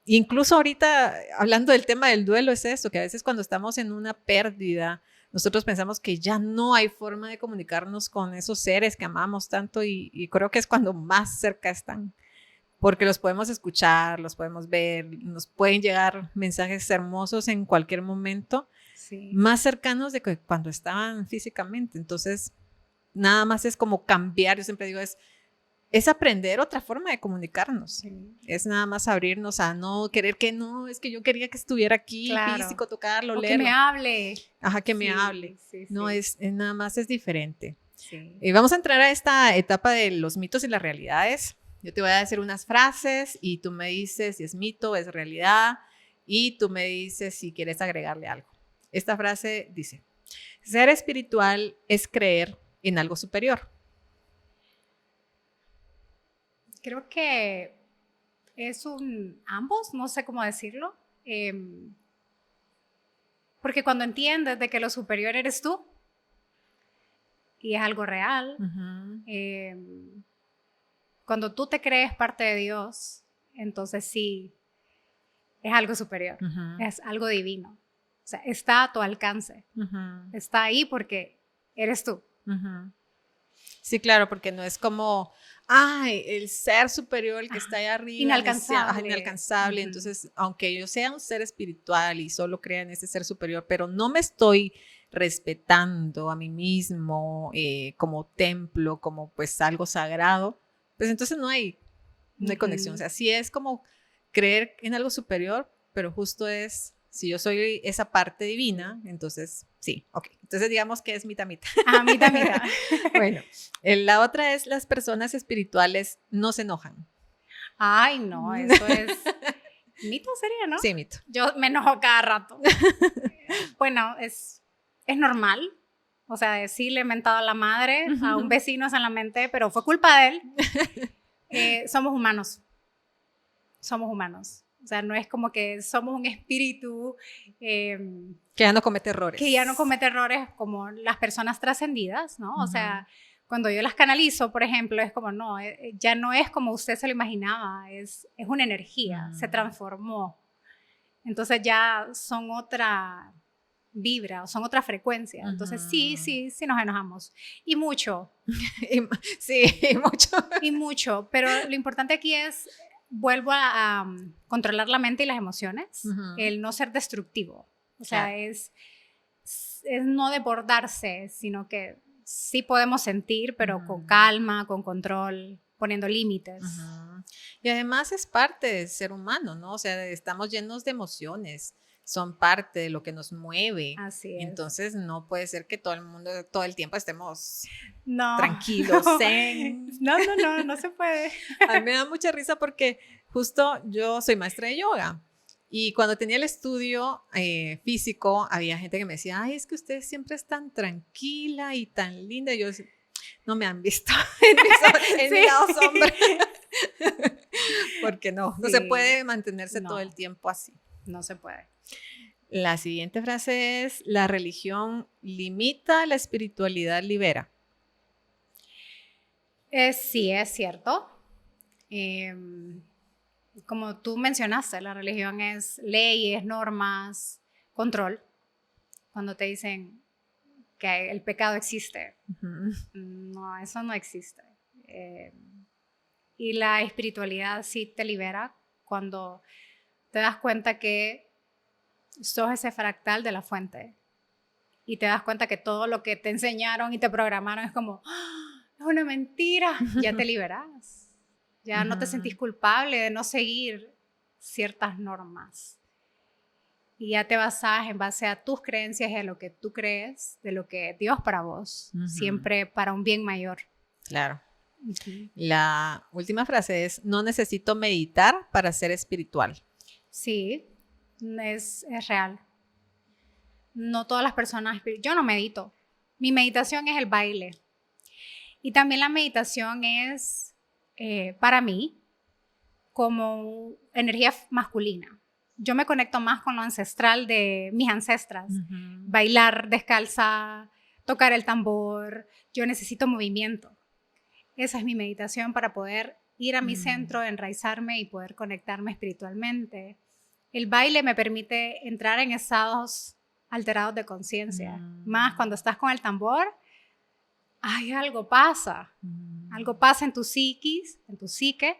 Incluso ahorita, hablando del tema del duelo, es eso, que a veces cuando estamos en una pérdida, nosotros pensamos que ya no hay forma de comunicarnos con esos seres que amamos tanto y creo que es cuando más cerca están, porque los podemos escuchar, los podemos ver, nos pueden llegar mensajes hermosos en cualquier momento, más cercanos de que cuando estaban físicamente. Entonces, nada más es como cambiar, yo siempre digo, es aprender otra forma de comunicarnos. Es nada más abrirnos a no querer que no, es que yo quería que estuviera aquí, físico, tocarlo, leerlo. Que me hable. Ajá, que me hable. No, es nada más es diferente. Vamos a entrar a esta etapa de los mitos y las realidades. Yo te voy a decir unas frases y tú me dices si es mito o es realidad y tú me dices si quieres agregarle algo. Esta frase dice, ser espiritual es creer en algo superior. Creo que es ambos, no sé cómo decirlo. Porque cuando entiendes de que lo superior eres tú y es algo real, cuando tú te crees parte de Dios, entonces sí, es algo superior, es algo divino. O sea, está a tu alcance, está ahí porque eres tú. Sí, claro, porque no es como, ay, el ser superior, el que está ahí arriba. Inalcanzable. Inalcanzable. Entonces, aunque yo sea un ser espiritual y solo crea en ese ser superior, pero no me estoy respetando a mí mismo como templo, como pues algo sagrado, pues entonces no hay conexión. O sea, sí es como creer en algo superior, pero justo es, si yo soy esa parte divina, entonces sí, ok. Entonces digamos que es mitad. Mitad. Bueno, la otra es las personas espirituales no se enojan. Ay, no, eso es mito sería, ¿no? Sí, mito. Yo me enojo cada rato. Bueno, es normal. O sea, sí le he mentado a la madre, a un vecino se la menté, pero fue culpa de él. Somos humanos. O sea, no es como que somos un espíritu que ya no comete errores. Que ya no comete errores como las personas trascendidas, ¿no? O sea, cuando yo las canalizo, por ejemplo, es como, no, ya no es como usted se lo imaginaba, es una energía, se transformó. Entonces ya son otra vibra, son otra frecuencia. Entonces sí nos enojamos. Y mucho. Sí, mucho. Y mucho, pero lo importante aquí es, vuelvo a controlar la mente y las emociones, el no ser destructivo. O sea, es no desbordarse, sino que sí podemos sentir, pero con calma, con control, poniendo límites. Y además es parte del ser humano, ¿no? O sea, estamos llenos de emociones, son parte de lo que nos mueve. Así es. Entonces no puede ser que todo el mundo, todo el tiempo estemos no, tranquilos, no. zen. No se puede. A mí me da mucha risa porque justo yo soy maestra de yoga. Y cuando tenía el estudio físico, había gente que me decía, ay, es que usted siempre es tan tranquila y tan linda. Y yo decía, no me han visto en mi lado sombra. Porque no se puede mantenerse todo el tiempo así. No se puede. La siguiente frase es, la religión limita, la espiritualidad libera. Sí, es cierto. Como tú mencionaste, la religión es leyes, normas, control. Cuando te dicen que el pecado existe, no, eso no existe. Y la espiritualidad sí te libera cuando te das cuenta que sos ese fractal de la fuente y te das cuenta que todo lo que te enseñaron y te programaron es como, ¡oh, es una mentira! Ya te liberas. Ya no te sentís culpable de no seguir ciertas normas. Y ya te basás en base a tus creencias y a lo que tú crees, de lo que Dios para vos, siempre para un bien mayor. Claro. La última frase es, no necesito meditar para ser espiritual. Sí, es real. No todas las personas, yo no medito. Mi meditación es el baile. Y también la meditación es... para mí, como energía masculina. Yo me conecto más con lo ancestral de mis ancestras. Bailar descalza, tocar el tambor. Yo necesito movimiento. Esa es mi meditación para poder ir a mi centro, enraizarme y poder conectarme espiritualmente. El baile me permite entrar en estados alterados de conciencia. Más cuando estás con el tambor, ay, algo pasa. Algo pasa en tu psiquis, en tu psique,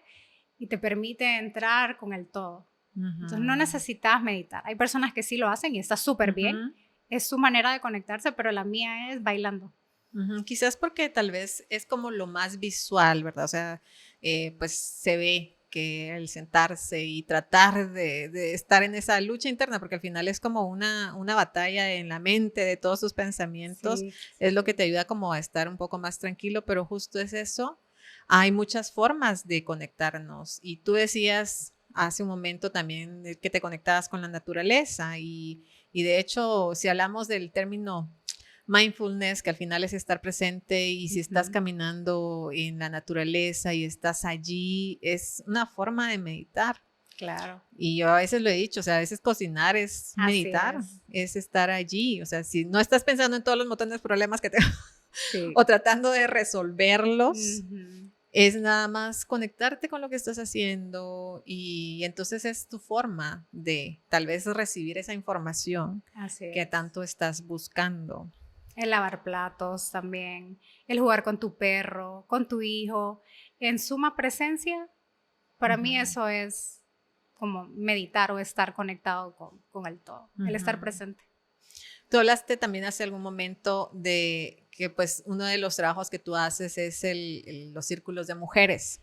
y te permite entrar con el todo. Entonces no necesitas meditar. Hay personas que sí lo hacen y está súper bien. Es su manera de conectarse, pero la mía es bailando. Quizás porque tal vez es como lo más visual, ¿verdad? O sea, pues se ve que el sentarse y tratar de estar en esa lucha interna, porque al final es como una batalla en la mente de todos tus pensamientos, es lo que te ayuda como a estar un poco más tranquilo, pero justo es eso. Hay muchas formas de conectarnos y tú decías hace un momento también que te conectabas con la naturaleza y de hecho, si hablamos del término mindfulness, que al final es estar presente, y si estás caminando en la naturaleza y estás allí, es una forma de meditar. Claro. Y yo a veces lo he dicho, o sea, a veces cocinar es meditar, es estar allí. O sea, si no estás pensando en todos los montones de problemas que tengo o tratando de resolverlos, es nada más conectarte con lo que estás haciendo, y entonces es tu forma de tal vez recibir esa información que tanto estás buscando. El lavar platos también, el jugar con tu perro, con tu hijo, en suma presencia. Para mí eso es como meditar o estar conectado con el todo, el estar presente. Tú hablaste también hace algún momento de que pues uno de los trabajos que tú haces es los círculos de mujeres.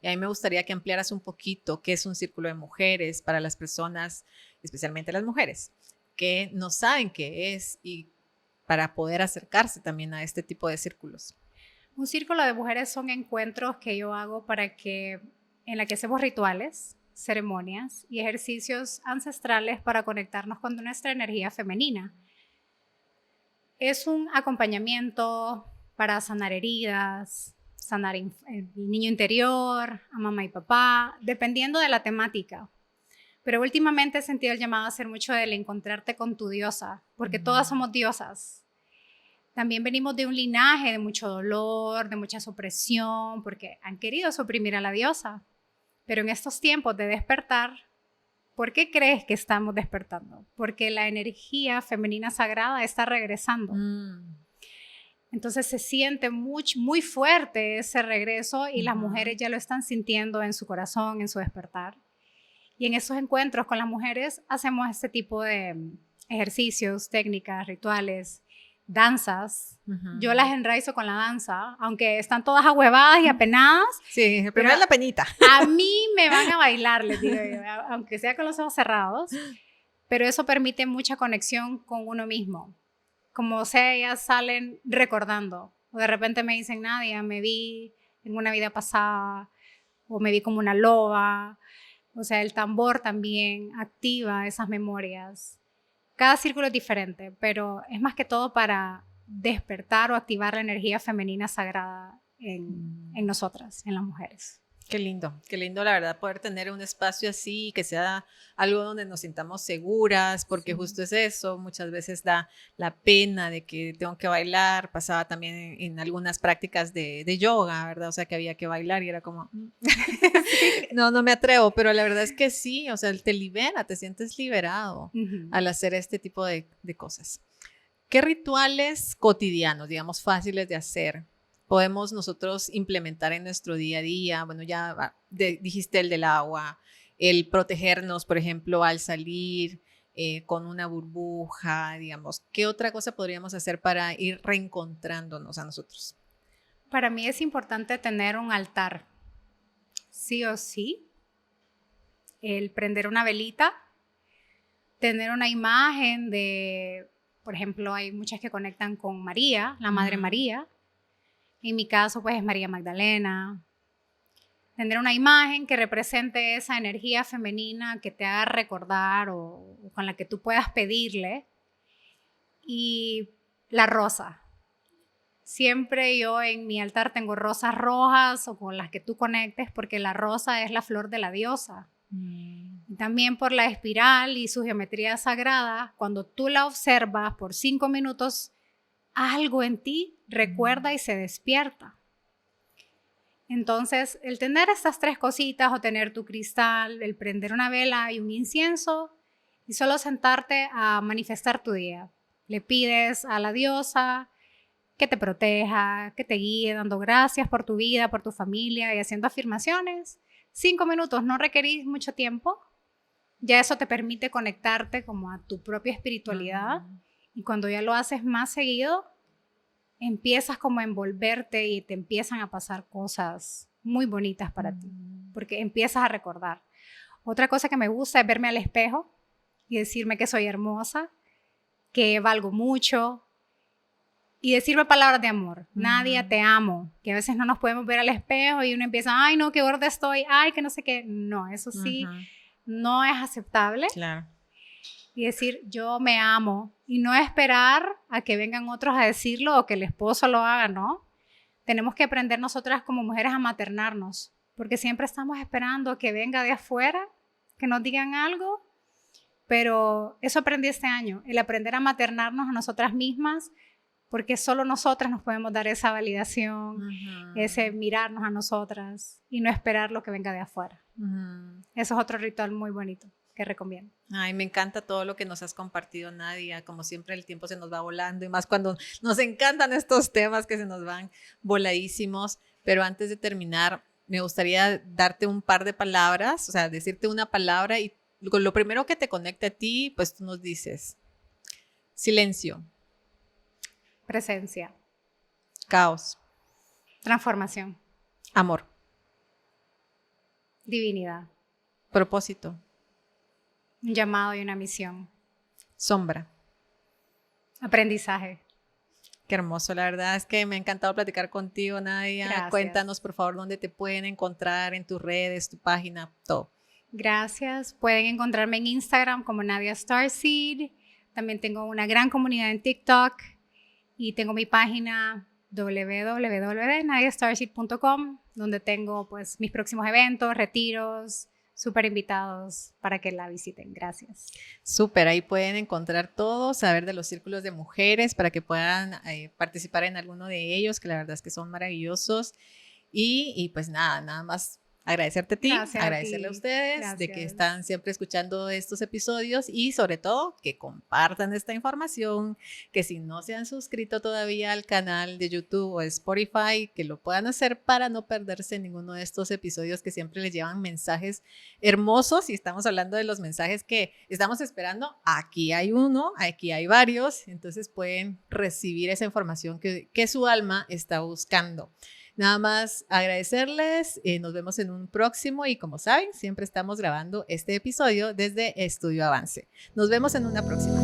Y a mí me gustaría que ampliaras un poquito qué es un círculo de mujeres para las personas, especialmente las mujeres, que no saben qué es, y para poder acercarse también a este tipo de círculos. Un círculo de mujeres son encuentros que yo hago en la que hacemos rituales, ceremonias y ejercicios ancestrales para conectarnos con nuestra energía femenina. Es un acompañamiento para sanar heridas, sanar el niño interior, a mamá y papá, dependiendo de la temática. Pero últimamente he sentido el llamado a hacer mucho del encontrarte con tu diosa, porque todas somos diosas. También venimos de un linaje de mucho dolor, de mucha supresión, porque han querido suprimir a la diosa. Pero en estos tiempos de despertar, ¿por qué crees que estamos despertando? Porque la energía femenina sagrada está regresando. Entonces se siente muy fuerte ese regreso, y las mujeres ya lo están sintiendo en su corazón, en su despertar. Y en esos encuentros con las mujeres hacemos este tipo de ejercicios, técnicas, rituales, danzas. Yo las enraizo con la danza, aunque están todas ahuevadas y apenadas. Sí, primero es la penita. A mí me van a bailar, les digo yo, aunque sea con los ojos cerrados. Pero eso permite mucha conexión con uno mismo. Como sea, ellas salen recordando. O de repente me dicen, Nadia, me vi en una vida pasada, o me vi como una loba. O sea, el tambor también activa esas memorias. Cada círculo es diferente, pero es más que todo para despertar o activar la energía femenina sagrada en nosotras, en las mujeres. Qué lindo la verdad poder tener un espacio así, que sea algo donde nos sintamos seguras, porque justo es eso, muchas veces da la pena de que tengo que bailar. Pasaba también en algunas prácticas de yoga, ¿verdad? O sea, que había que bailar y era como, no me atrevo, pero la verdad es que sí, o sea, te libera, te sientes liberado al hacer este tipo de cosas. ¿Qué rituales cotidianos, digamos, fáciles de hacer, podemos nosotros implementar en nuestro día a día? Bueno, ya dijiste el del agua, el protegernos, por ejemplo, al salir con una burbuja, digamos. ¿Qué otra cosa podríamos hacer para ir reencontrándonos a nosotros? Para mí es importante tener un altar, sí o sí. El prender una velita, tener una imagen de, por ejemplo, hay muchas que conectan con María, la Madre María. En mi caso, pues es María Magdalena. Tener una imagen que represente esa energía femenina que te haga recordar o con la que tú puedas pedirle. Y la rosa. Siempre yo en mi altar tengo rosas rojas o con las que tú conectes, porque la rosa es la flor de la diosa. Y también por la espiral y su geometría sagrada, cuando tú la observas por 5 minutos, algo en ti recuerda y se despierta. Entonces, el tener estas 3 cositas, o tener tu cristal, el prender una vela y un incienso, y solo sentarte a manifestar tu día. Le pides a la diosa que te proteja, que te guíe, dando gracias por tu vida, por tu familia, y haciendo afirmaciones. 5 minutos, no requerís mucho tiempo. Ya eso te permite conectarte como a tu propia espiritualidad. Y cuando ya lo haces más seguido, empiezas como a envolverte y te empiezan a pasar cosas muy bonitas para ti, porque empiezas a recordar. Otra cosa que me gusta es verme al espejo y decirme que soy hermosa, que valgo mucho, y decirme palabras de amor. Nadia, te amo. Que a veces no nos podemos ver al espejo y uno empieza, ay no, qué gorda estoy, ay que no sé qué. No, eso sí, no es aceptable. Claro. y decir yo me amo y no esperar a que vengan otros a decirlo o que el esposo lo haga, ¿no? Tenemos que aprender nosotras como mujeres a maternarnos, porque siempre estamos esperando que venga de afuera, que nos digan algo, pero eso aprendí este año, el aprender a maternarnos a nosotras mismas, porque solo nosotras nos podemos dar esa validación, ese mirarnos a nosotras y no esperar lo que venga de afuera. Eso es otro ritual muy bonito que recomiendo. Ay, me encanta todo lo que nos has compartido, Nadia. Como siempre, el tiempo se nos va volando y más cuando nos encantan estos temas que se nos van voladísimos. Pero antes de terminar, me gustaría darte un par de palabras, o sea, decirte una palabra y lo primero que te conecte a ti, pues tú nos dices: silencio, presencia, caos, transformación, amor, divinidad, propósito, un llamado y una misión, sombra. aprendizaje. Qué hermoso, la verdad es que me ha encantado platicar contigo, Nadia. Gracias. Cuéntanos, por favor, dónde te pueden encontrar, en tus redes, tu página, todo. Gracias. Pueden encontrarme en Instagram como Nadia Starseed. También tengo una gran comunidad en TikTok y tengo mi página www.nadiastarseed.com, donde tengo pues mis próximos eventos, retiros, súper invitados para que la visiten. Gracias. Súper, ahí pueden encontrar todo, saber de los círculos de mujeres para que puedan participar en alguno de ellos, que la verdad es que son maravillosos. Y pues nada más agradecerte a ti, agradecerle a ustedes de que están siempre escuchando estos episodios y sobre todo que compartan esta información, que si no se han suscrito todavía al canal de YouTube o Spotify, que lo puedan hacer para no perderse ninguno de estos episodios que siempre les llevan mensajes hermosos. Y estamos hablando de los mensajes que estamos esperando. Aquí hay uno, aquí hay varios, entonces pueden recibir esa información que su alma está buscando. Nada más agradecerles, nos vemos en un próximo y como saben, siempre estamos grabando este episodio desde Estudio Avance. Nos vemos en una próxima.